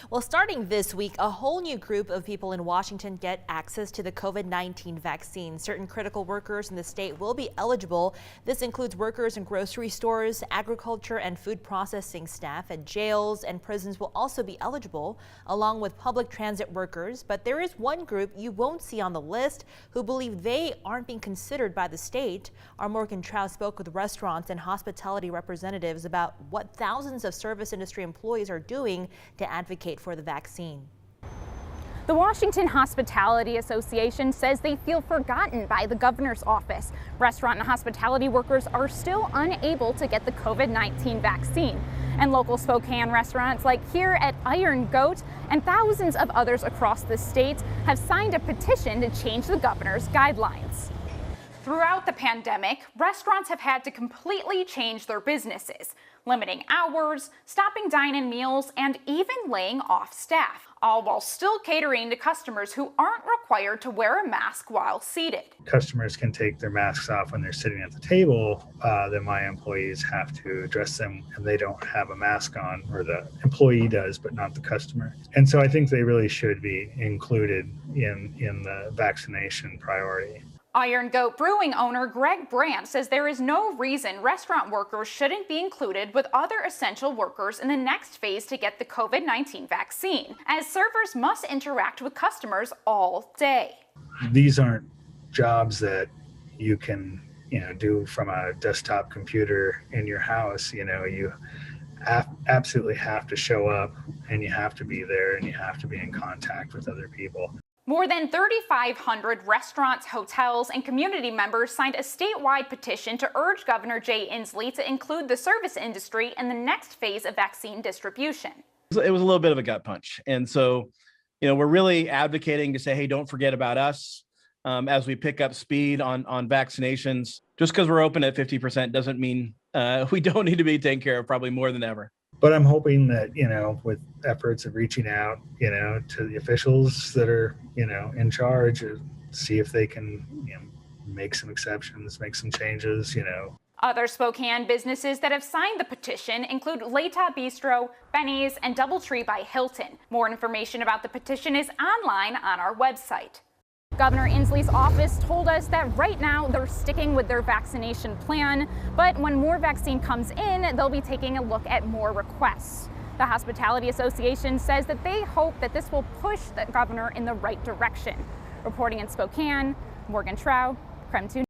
Well, starting this week, a whole new group of people in Washington get access to the COVID-19 vaccine. Certain critical workers in the state will be eligible. This includes workers in grocery stores, agriculture and food processing staff at jails and prisons will also be eligible, along with public transit workers. But there is one group you won't see on the list who believe they aren't being considered by the state. Our Morgan Trout spoke with restaurants and hospitality representatives about what thousands of service industry employees are doing to advocate for the vaccine. The Washington Hospitality Association says they feel forgotten by the governor's office. Restaurant and hospitality workers are still unable to get the COVID-19 vaccine. And local Spokane restaurants like here at Iron Goat and thousands of others across the state have signed a petition to change the governor's guidelines. Throughout the pandemic, restaurants have had to completely change their businesses, limiting hours, stopping dine-in meals, and even laying off staff, all while still catering to customers who aren't required to wear a mask while seated. Customers can take their masks off when they're sitting at the table, then my employees have to address them and they don't have a mask on, or the employee does, but not the customer. And so I think they really should be included in the vaccination priority. Iron Goat Brewing owner Greg Brandt says there is no reason restaurant workers shouldn't be included with other essential workers in the next phase to get the COVID-19 vaccine, as servers must interact with customers all day. These aren't jobs that you can, do from a desktop computer in your house. You absolutely have to show up and you have to be there and you have to be in contact with other people. More than 3,500 restaurants, hotels, and community members signed a statewide petition to urge Governor Jay Inslee to include the service industry in the next phase of vaccine distribution. It was a little bit of a gut punch. And so, we're really advocating to say, hey, don't forget about us as we pick up speed on vaccinations. Just because we're open at 50% doesn't mean we don't need to be taken care of, probably more than ever. But I'm hoping that, with efforts of reaching out, to the officials that are, in charge, see if they can, make some exceptions, make some changes, Other Spokane businesses that have signed the petition include Leta Bistro, Benny's, and Doubletree by Hilton. More information about the petition is online on our website. Governor Inslee's office told us that right now they're sticking with their vaccination plan, but when more vaccine comes in, they'll be taking a look at more requests. The Hospitality Association says that they hope that this will push the governor in the right direction. Reporting in Spokane, Morgan Trout, KREM 2.